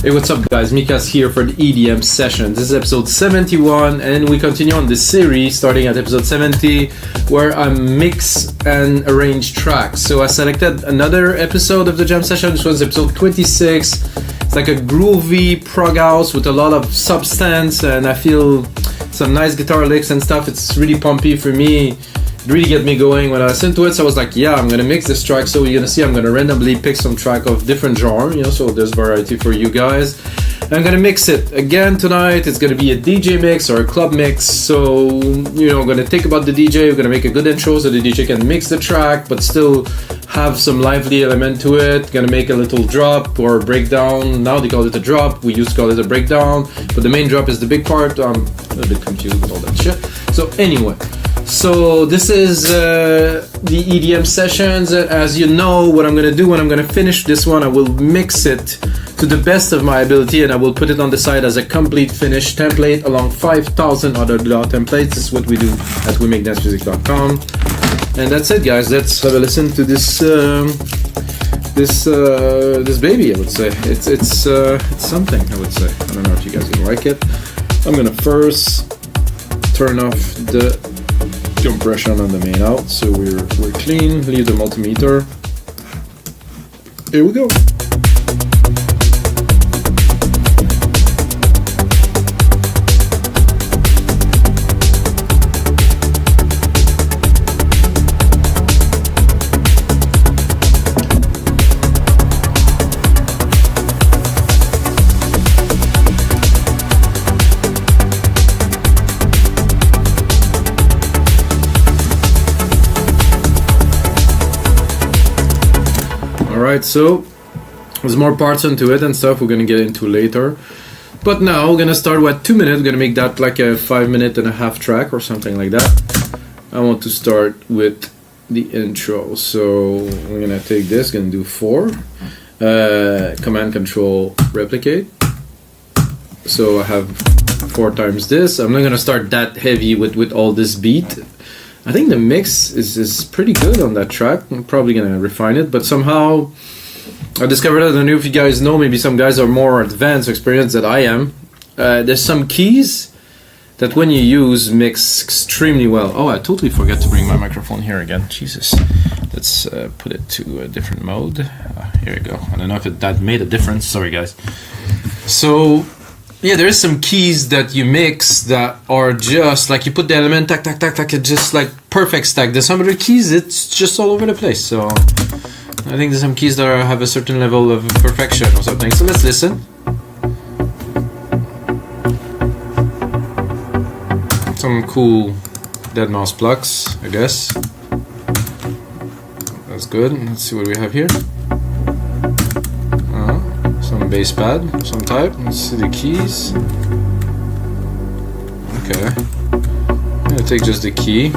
Hey, what's up guys, Mikas here for the EDM session. This is episode 71 and we continue on this series starting at episode 70 where I mix and arrange tracks. So I selected another episode of the jam session. This was episode 26. It's like a groovy prog house with a lot of substance and I feel some nice guitar licks and stuff. It's really pumpy for me. It really get me going when I listened to it, so I was like, yeah, I'm gonna mix this track. So you're gonna see I'm gonna randomly pick some track of different genre, you know, so there's variety for you guys. And I'm gonna mix it again tonight. It's gonna be a DJ mix or a club mix. So, you know, I'm gonna think about the DJ. We're gonna make a good intro so the DJ can mix the track but still have some lively element to it. Gonna make a little drop or breakdown. Now they call it a drop. We used to call it a breakdown, but the main drop is the big part. I'm a little bit confused with all that shit. So anyway. So this is the EDM sessions. As you know, what I'm gonna do when I'm gonna finish this one, I will mix it to the best of my ability and I will put it on the side as a complete finished template along 5,000 other DAW templates. This is what we do at weMakeDanceMusic.com. And that's it, guys. Let's have a listen to this this baby. I would say it's something. I would say. I don't know if you guys will like it. I'm gonna first turn off the compression on the main out, so we're clean. Leave the multimeter. Here we go. Alright, so there's more parts into it and stuff we're gonna get into later. But now we're gonna start with 2 minutes. We're gonna make that like a 5.5-minute track or something like that. I want to start with the intro. So we're gonna take this, gonna do 4. Command Control Replicate. So I have 4 times this. I'm not gonna start that heavy with all this beat. I think the mix is pretty good on that track. I'm probably gonna refine it, but somehow I discovered, I don't know if you guys know, maybe some guys are more advanced, experienced than I am. There's some keys that when you use mix extremely well. Oh, I totally forgot to bring my microphone here again. Jesus. Let's put it to a different mode. Here we go. I don't know if that made a difference. Sorry, guys. So yeah, there is some keys that you mix that are just like you put the element, tack, tack, tack, tack, it's just like perfect stack. There's some other keys, it's just all over the place. So I think there's some keys that have a certain level of perfection or something. So let's listen. Some cool deadmau5 plucks, I guess. That's good. Let's see what we have here. Some bass pad, some type. Let's see the keys. Okay. I'm gonna take just the key.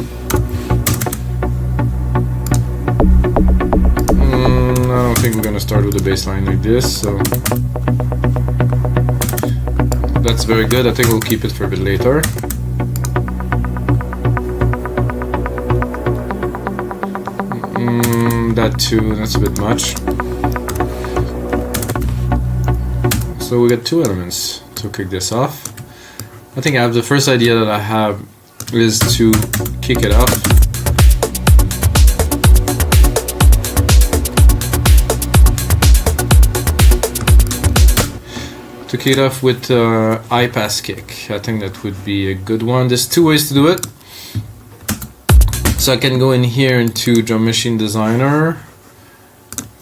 I don't think we're gonna start with the bass line like this, so that's very good. I think we'll keep it for a bit later. That too, that's a bit much. So we got 2 elements to kick this off. I think I have the first idea that I have is to kick it off. To kick it off with high pass kick. I think that would be a good one. There's 2 ways to do it. So I can go in here into Drum Machine Designer,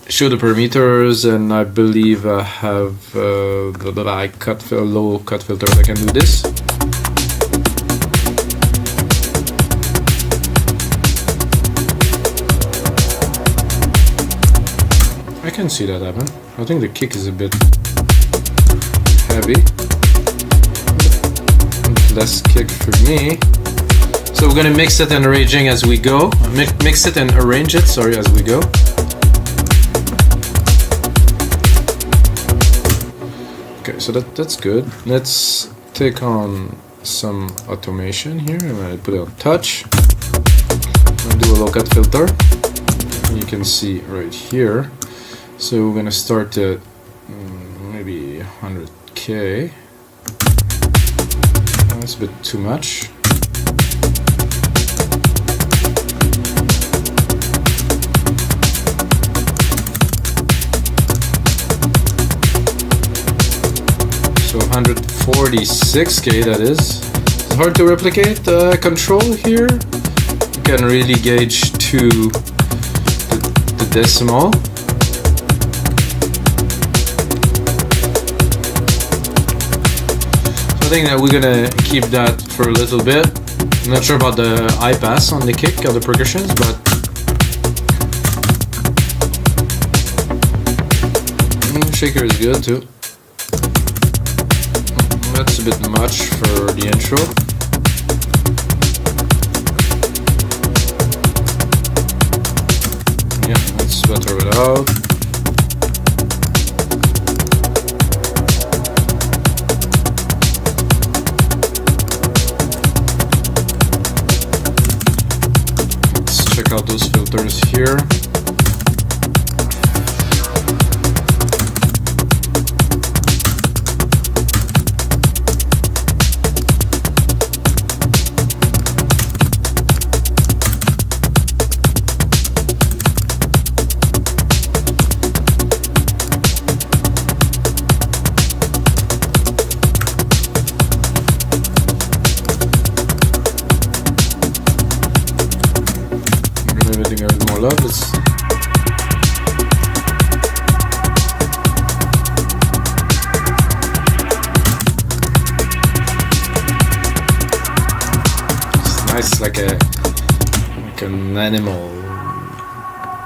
show the parameters, and I believe I have low cut filters. I can do this. I can see that happen. I think the kick is a bit heavy. Less kick for me. So we're gonna mix it and arranging as we go. Mix it and arrange it, sorry, as we go. Okay, so that's good. Let's take on some automation here. I'm gonna put it on touch. I'm gonna do a low cut filter. And you can see right here. So we're gonna start at maybe 100K. That's a bit too much. So 146K, that is. It's hard to replicate control here. You can really gauge to the decimal. So I think that we're gonna keep that for a little bit. I'm not sure about the high pass on the kick or the percussions, but shaker is good too. That's a bit much for the intro. Yeah, that's better without. Let's check out those filters here. Love this. It's nice, like an animal.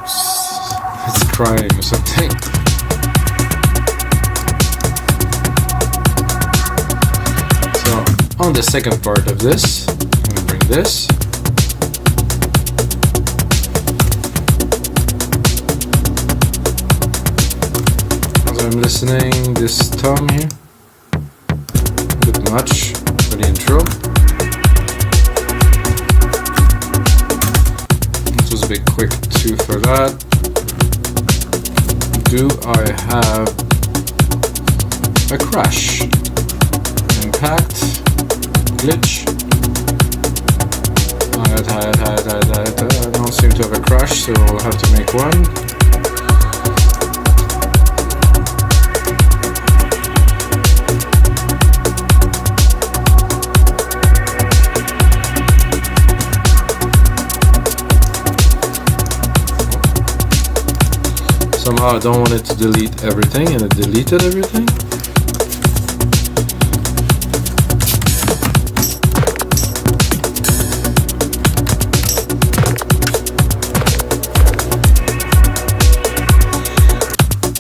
It's crying or something. So on the second part of this, I'm gonna bring this. I'm listening this tom here, a bit much for the intro. This was a bit quick too for that. Do I have a crash? Impact? Glitch? I don't seem to have a crash, so I'll have to make one. Somehow I don't want it to delete everything, and it deleted everything.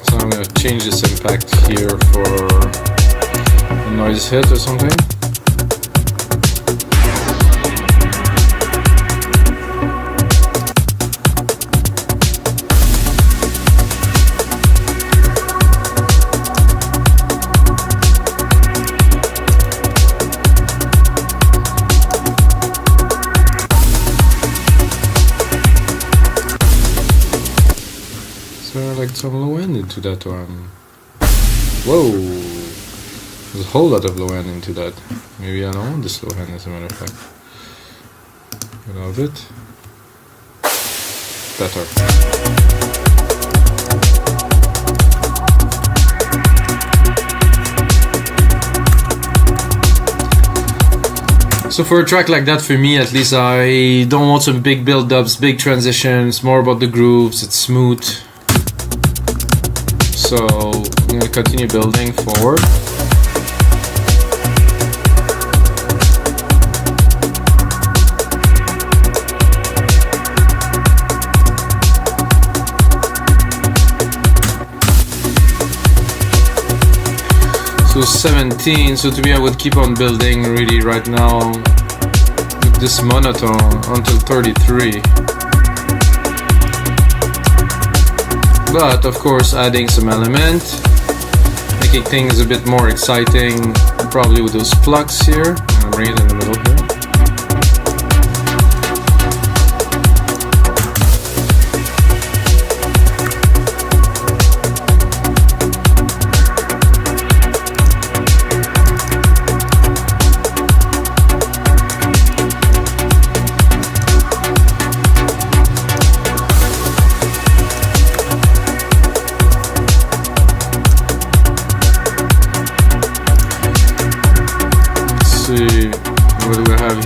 So I'm going to change this impact here for a noise hit or something. Some low end into that one. Whoa! There's a whole lot of low end into that. Maybe I don't want this low end, as a matter of fact. Get out of it. Better. So for a track like that, for me at least, I don't want some big build-ups, big transitions, more about the grooves, it's smooth. So I'm going to continue building forward. So 17, so to me I would keep on building really right now with this monotone until 33. But of course adding some element, making things a bit more exciting, probably with those plucks here. I'm gonna bring it in the middle here.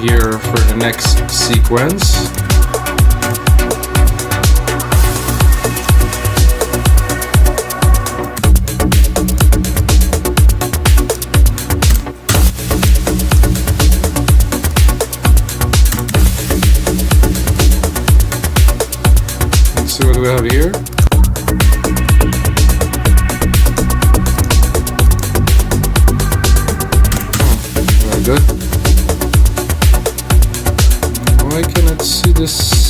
here for the next sequence. Let's see what we have here. Good. Why cannot see this?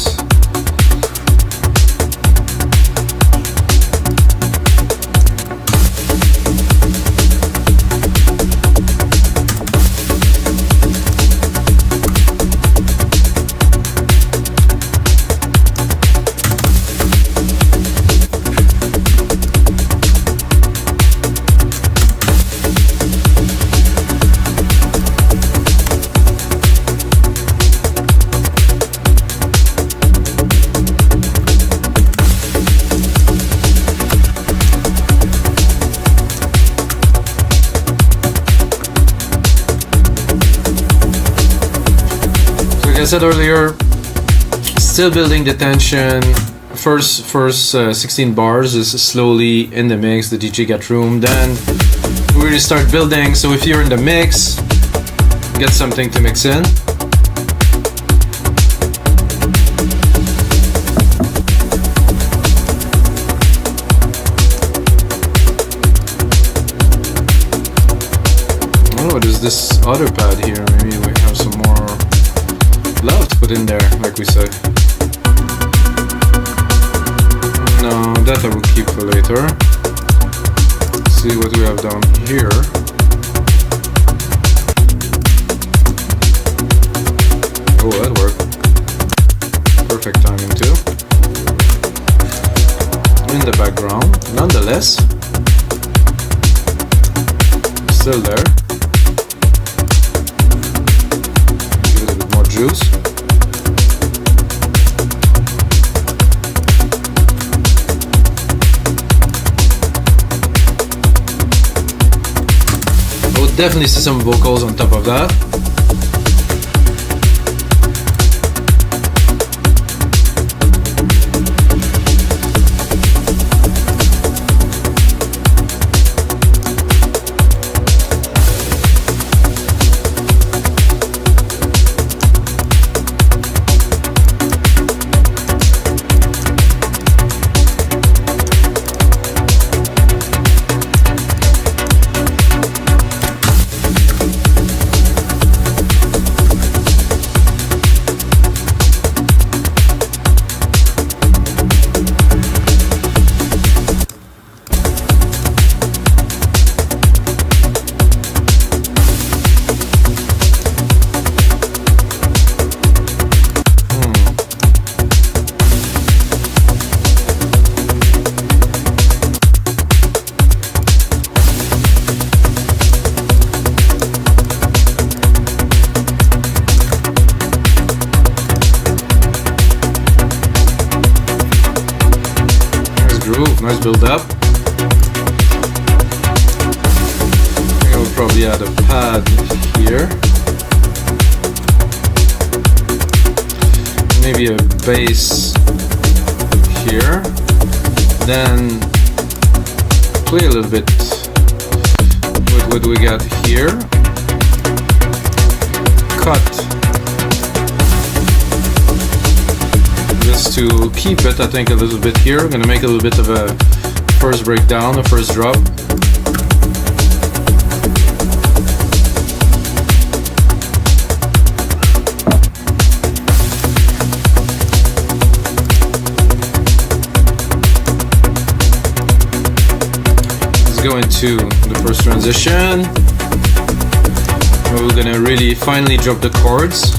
Like I said earlier, still building the tension. First 16 bars is slowly in the mix, the DJ get room, then we really start building. So if you're in the mix, get something to mix in. Oh, what is this other pad here? Maybe we have some more love to put in there, like we said. No, that I will keep for later. Let's see what we have down here. Oh, that worked. Perfect timing too. In the background, nonetheless. Still there. Juice. I would definitely see some vocals on top of that. Nice build up. I will probably add a pad here. Maybe a bass here. Then play a little bit with what we got here. Cut this to keep it, I think, a little bit here. I'm gonna make a little bit of a first breakdown, a first drop. Let's go into the first transition. We're gonna really finally drop the chords.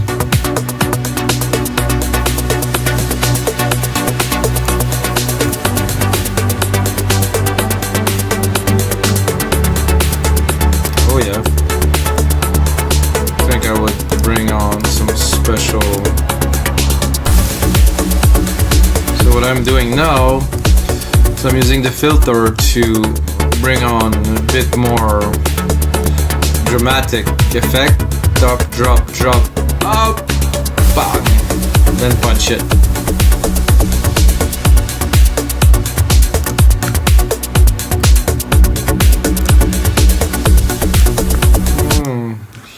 Oh yeah. I think I would bring on some special. So what I'm doing now is I'm using the filter to bring on a bit more dramatic effect. Drop, drop, drop, Up, bang, then punch it.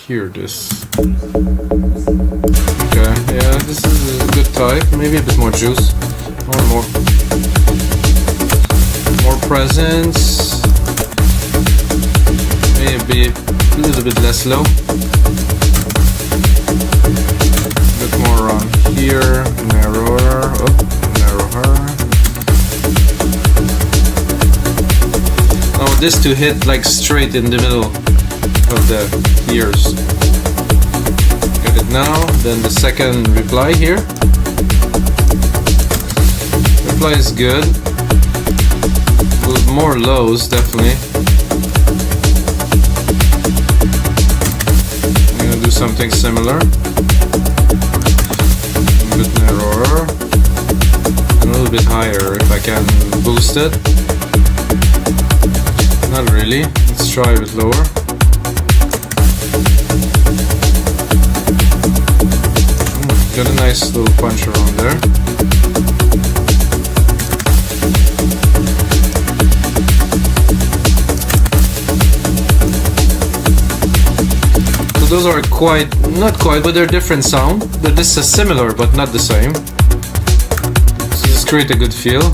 Hear this. Okay, yeah, this is a good type. Maybe a bit more juice. Or more presence. Maybe a little bit less low. A bit more around here. Narrower. Oh, narrower. Oh, this to hit like straight in the middle of the ears. Get it now. Then the second reply here. Reply is good. With more lows, definitely. I'm gonna do something similar. A bit narrower. And a little bit higher if I can boost it. Not really. Let's try a bit lower. Got a nice little punch around there. So those are not quite, but they're different sound. This is similar, but not the same. So just create a good feel.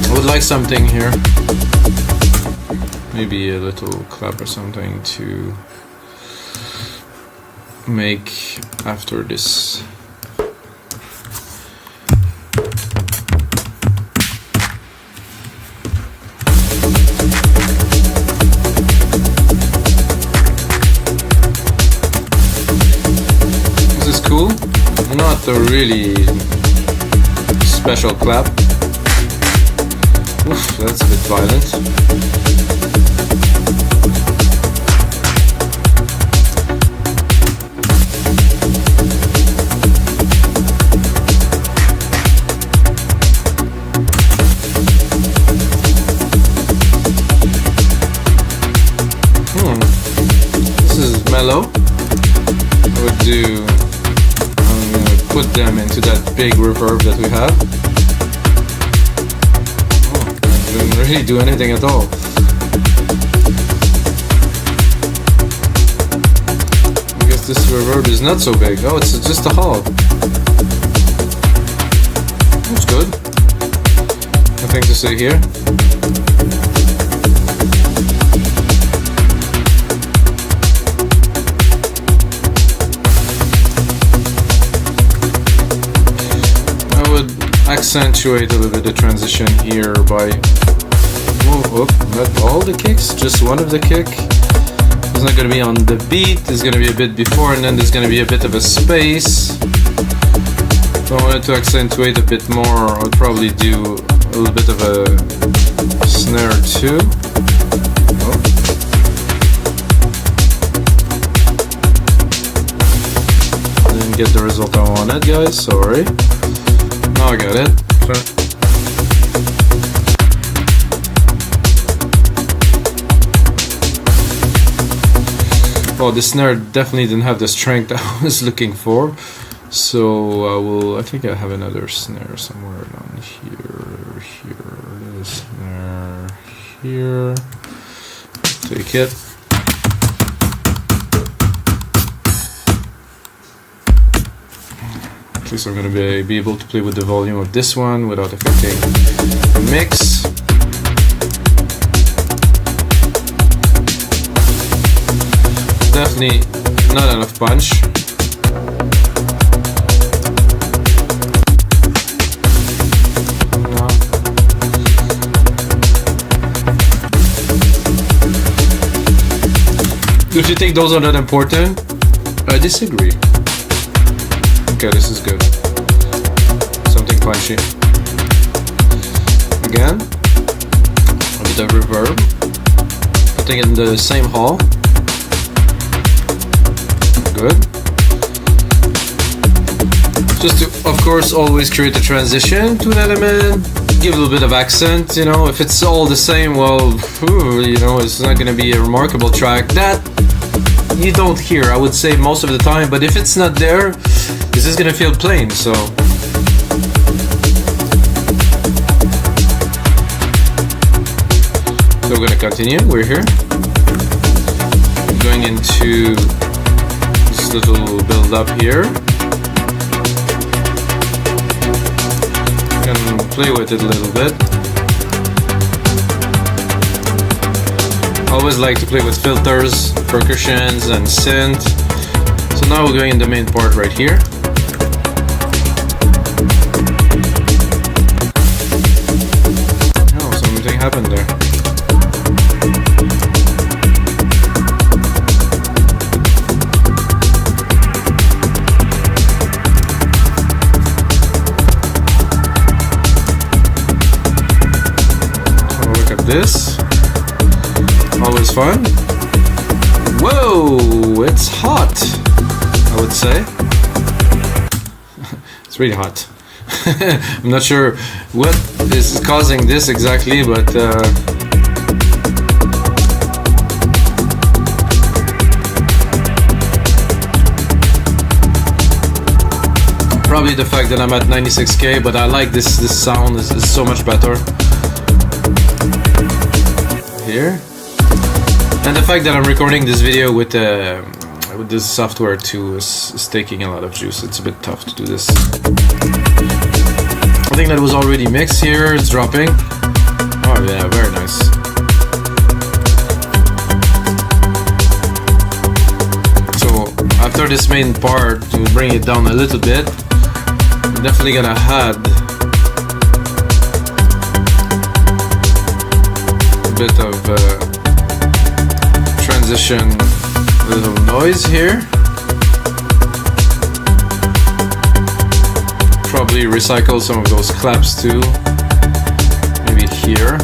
I would like something here. Maybe a little clap or something to make after this. This is cool. Not a really special clap. Oof, that's a bit violent. Mellow. I would do. I'm gonna put them into that big reverb that we have. Oh, I didn't really do anything at all. I guess this reverb is not so big. Oh, it's just a hall. That's good. Nothing to say here. Accentuate a little bit the transition here by not all the kicks, just one of the kick. It's not going to be on the beat, there's going to be a bit before, and then there's going to be a bit of a space. If I wanted to accentuate a bit more, I would probably do a little bit of a snare too. Oh. Didn't get the result I wanted, guys, sorry. Now I got it. Well, the snare definitely didn't have the strength I was looking for, so I think I have another snare somewhere down here, the snare here, take it. At least I'm going to be able to play with the volume of this one without affecting the mix. Definitely not enough punch. No. If you think those are not important, I disagree. Okay, this is good. Something punchy. Again, a bit of reverb. Putting it in the same hall. Good. Just to, of course, always create a transition to an element. give a little bit of accent, you know. If it's all the same, well, you know, it's not gonna be a remarkable track. That you don't hear, I would say, most of the time. But if it's not there, this is gonna feel plain. So we're gonna continue. We're here, going into this little build up here. Can play with it a little bit. I always like to play with filters, percussions, and synth. So now we're going in the main part right here. Oh, something happened there. This always fun. Whoa, it's hot, I would say. It's really hot. I'm not sure what is causing this exactly, but probably the fact that I'm at 96K, but I like this sound is so much better here. And the fact that I'm recording this video with this software too is taking a lot of juice. It's a bit tough to do this. I think that was already mixed here. It's dropping. Oh yeah, very nice. So after this main part, to bring it down a little bit, I'm definitely gonna add bit of transition, little noise here. Probably recycle some of those claps too. Maybe here.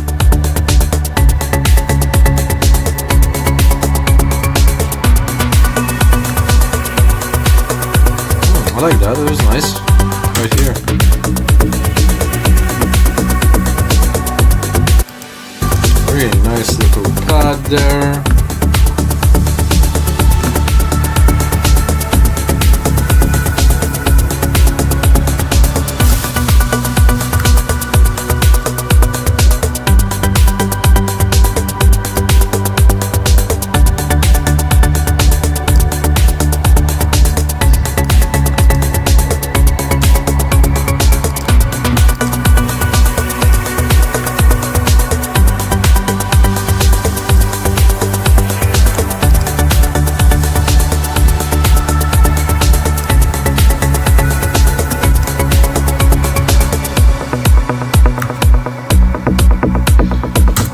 Oh, I like that. It was nice. Right here. Really nice little pad there.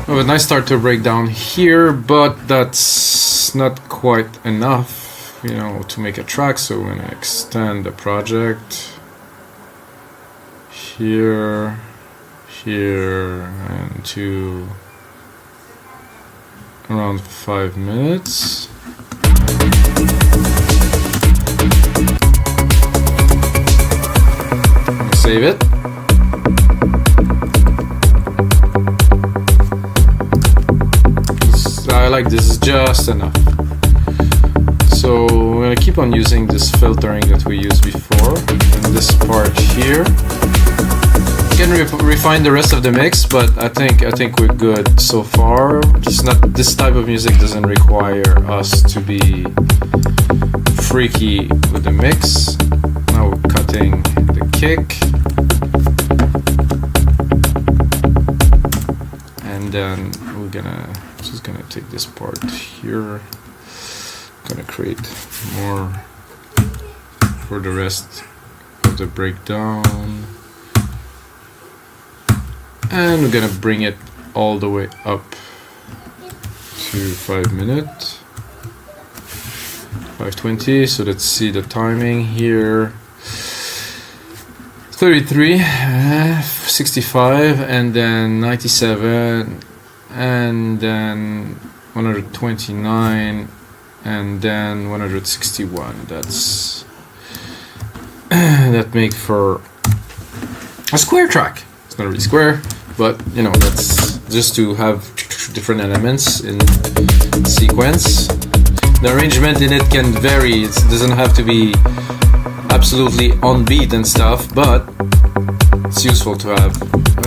A nice start to break down here, but that's not quite enough, you know, to make a track. So we're gonna extend the project here, here, and to around 5 minutes. Save it. I like this is just enough. So we're gonna keep on using this filtering that we used before in this part here. We can refine the rest of the mix, but I think we're good so far. Just not, this type of music doesn't require us to be freaky with the mix. Now we're cutting the kick. And then we're just gonna take this part here, gonna create more for the rest of the breakdown, and we're gonna bring it all the way up to 5 minutes, 5:20. So let's see the timing here. 33, 65, and then 97, and then 129, and then 161. That's that make for a square track. It's not really square, but you know, that's just to have different elements in sequence. The arrangement in it can vary. It doesn't have to be absolutely on beat and stuff, but it's useful to have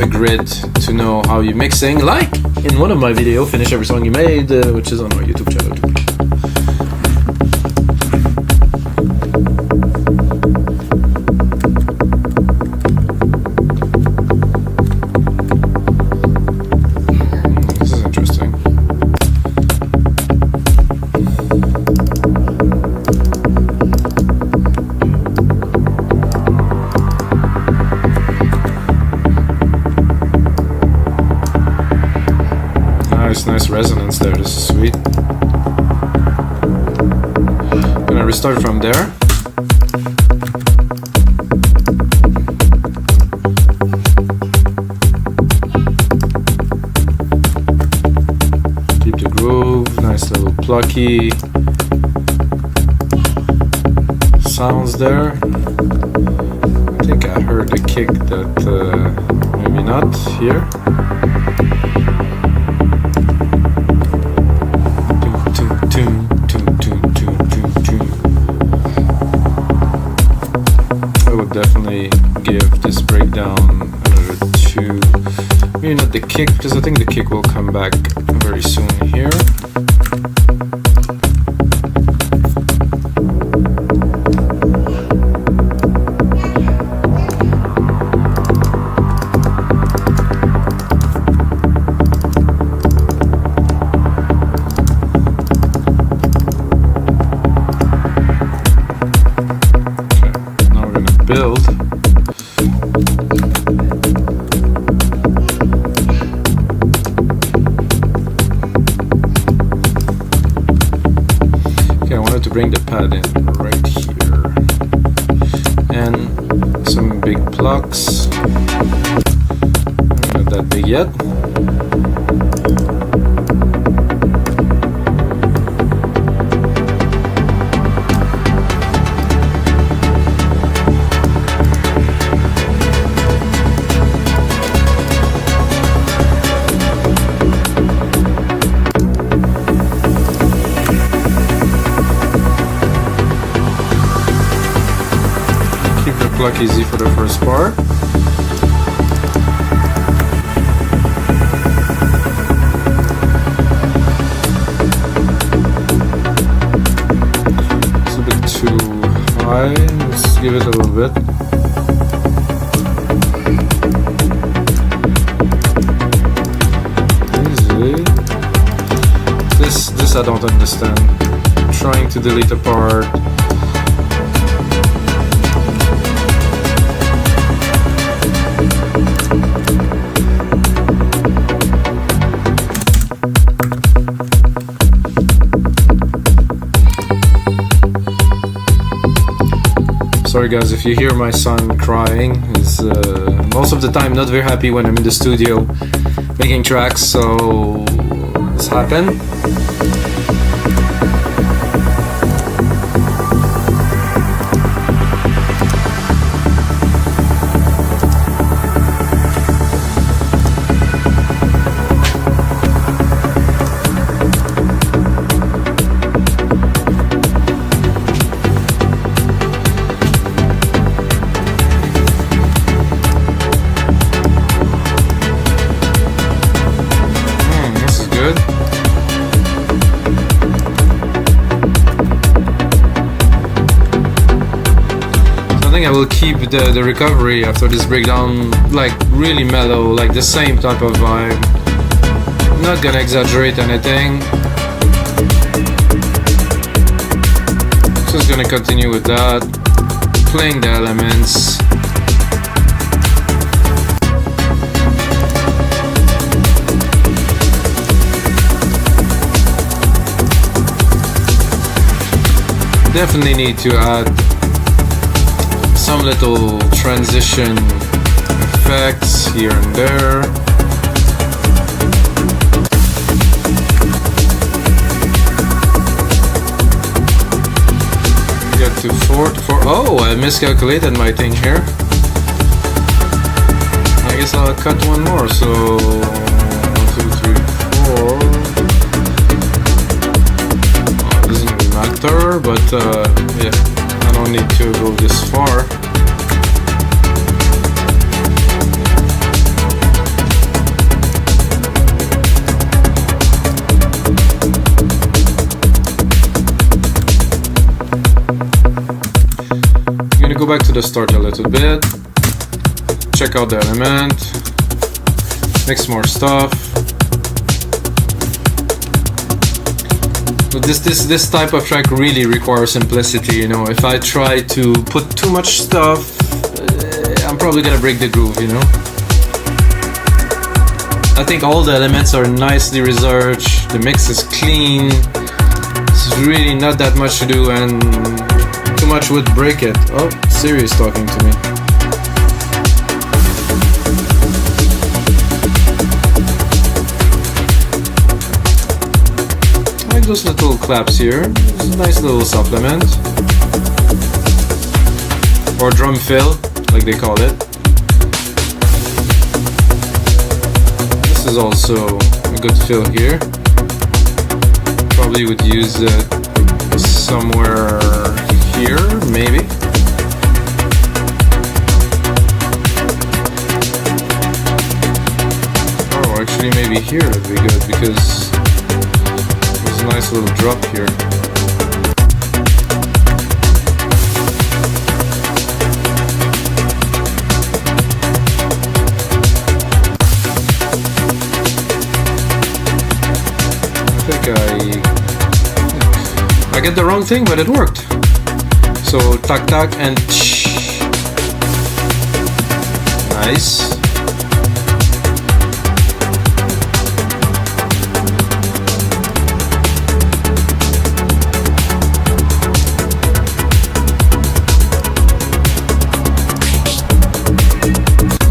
a grid to know how you're mixing, like in one of my videos, Finish Every Song You Made, which is on our YouTube channel too. This is interesting. Nice resonance there, this is sweet. I'm gonna restart from there. Keep the groove, nice little plucky sounds there. I think I heard a kick that maybe not here. I would definitely give this breakdown another 2. Maybe not the kick, because I think the kick will come back very soon here. Build. Okay, I wanted to bring the pad in right here. And some big plucks. Not that big yet. Pluck easy for the first part. It's a bit too high. Let's give it a little bit. Easy. This I don't understand. I'm trying to delete a part. Sorry guys if you hear my son crying. He's most of the time not very happy when I'm in the studio making tracks, so this happened. I will keep the recovery after this breakdown like really mellow, like the same type of vibe. Not gonna exaggerate anything. Just gonna continue with that, playing the elements. Definitely need to add some little transition effects here and there. Get to 4 to 4. Oh, I miscalculated my thing here. I guess I'll cut one more. So 1, 2, 3, 4. It doesn't matter, but yeah, I don't need to go this far. Go back to the start a little bit, check out the element, mix more stuff. But this type of track really requires simplicity, you know. If I try to put too much stuff, I'm probably gonna break the groove, you know. I think all the elements are nicely researched, the mix is clean, it's really not that much to do, and too much would break it. Oh, Siri is talking to me. I like those little claps here. It's a nice little supplement. Or drum fill, like they call it. This is also a good fill here. Probably would use it somewhere here, maybe. Oh, actually maybe here would be good because there's a nice little drop here. I think I get the wrong thing, but it worked. So tac tac and tsh. Nice.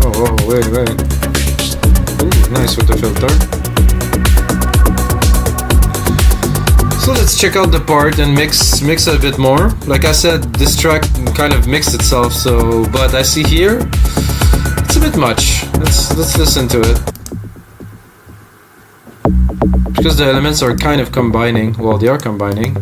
Oh, wait. Ooh, nice with the filter. So let's check out the part and mix a bit more. Like I said, this track kind of mixed itself, so but I see here it's a bit much. Let's listen to it. Because the elements are kind of combining. Well, they are combining.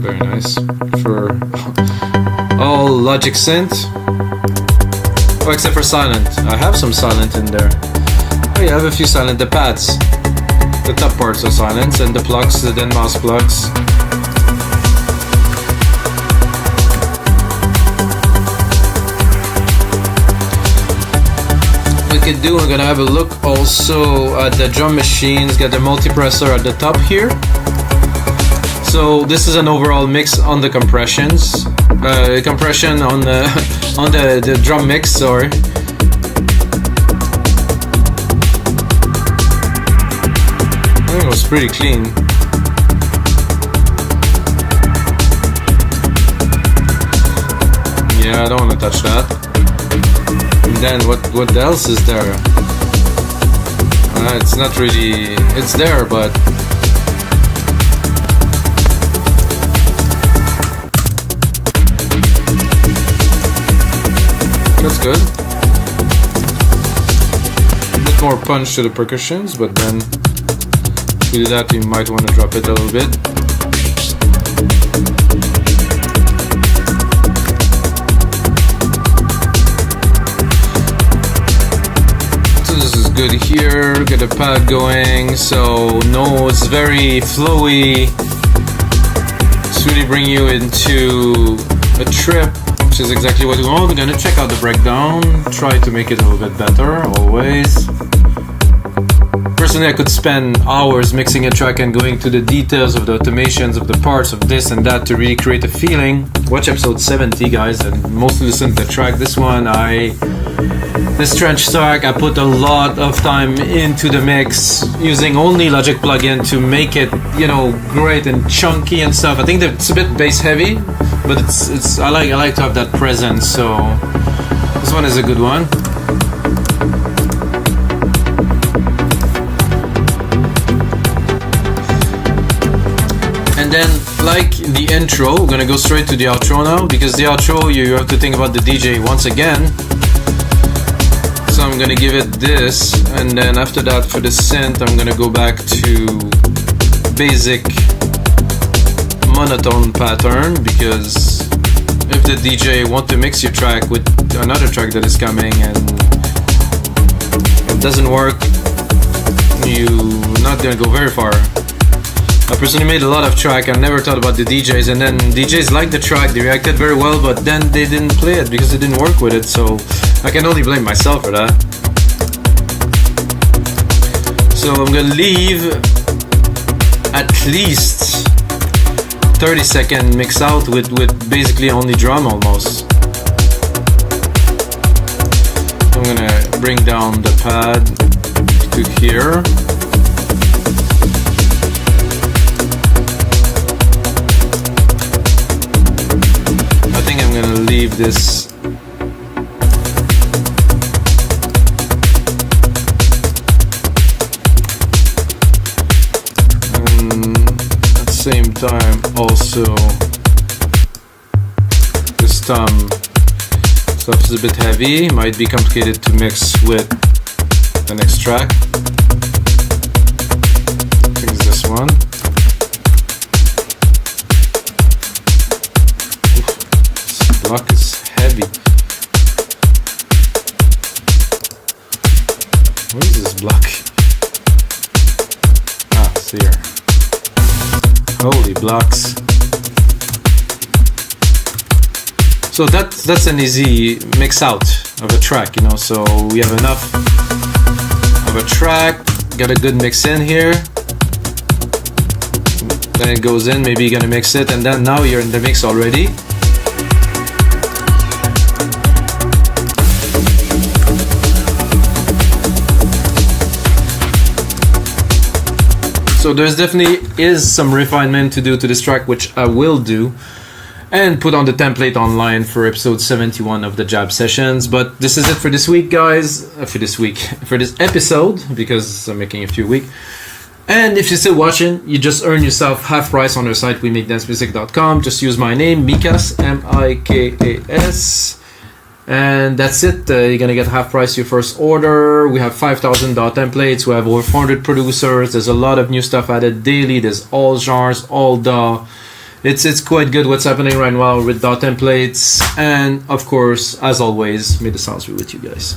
Very nice. For all Logic synth. Oh, except for silent. I have some silent in there. Oh yeah, I have a few silent. The pads. The top parts are silent, and the plugs, the Den mouse plugs. We could do, I'm gonna have a look also at the drum machines. Got the multipressor at the top here. So this is an overall mix on the compressions. Compression on the on the drum mix, sorry. I think it was pretty clean. Yeah, I don't want to touch that. And then what else is there? It's not really, it's there, but that's good. A bit more punch to the percussions, but then if we do that, we might want to drop it a little bit. So this is good here. Get a pad going. So no, it's very flowy. It's really bring you into a trip, which is exactly what we want. We're gonna check out the breakdown, try to make it a little bit better, always. Personally, I could spend hours mixing a track and going to the details of the automations of the parts of this and that to really create a feeling. Watch episode 70, guys, and mostly listen to the track. This one, this trench track, I put a lot of time into the mix, using only Logic plugin to make it, you know, great and chunky and stuff. I think that it's a bit bass heavy, but I like to have that presence. So this one is a good one. And then, like the intro, we're gonna go straight to the outro now, because the outro, you have to think about the DJ once again. So I'm gonna give it this, and then after that, for the synth, I'm gonna go back to basic monotone pattern, because if the DJ want to mix your track with another track that is coming and it doesn't work, you're not gonna go very far. I personally made a lot of track. I never thought about the DJs, and then DJs liked the track, they reacted very well, but then they didn't play it because they didn't work with it, so I can only blame myself for that. So I'm gonna leave at least 30-second mix out with basically only drum almost. I'm gonna bring down the pad to here. I think I'm gonna leave this same time also this thumb stuff is a bit heavy, might be complicated to mix with the next track. I think it's this one. Oof, this block is heavy. What is this block? Ah, it's here. Holy blocks. So that's an easy mix out of a track, you know, so we have enough of a track, got a good mix in here, then it goes in, maybe you're gonna mix it, and then now you're in the mix already. So there's definitely is some refinement to do to this track, which I will do and put on the template online for episode 71 of the Jab Sessions. But this is it for this week, guys. For this episode, because I'm making a few a week. And if you're still watching, you just earn yourself half price on our site, wemakedancemusic.com. Just use my name, Mikas, M-I-K-A-S. And that's it. You're gonna get half price your first order. We have 5,000 DAW templates. We have over 400 producers. There's a lot of new stuff added daily. There's all genres, all DAW. It's quite good what's happening right now with DAW templates. And of course, as always, may the sounds be with you guys.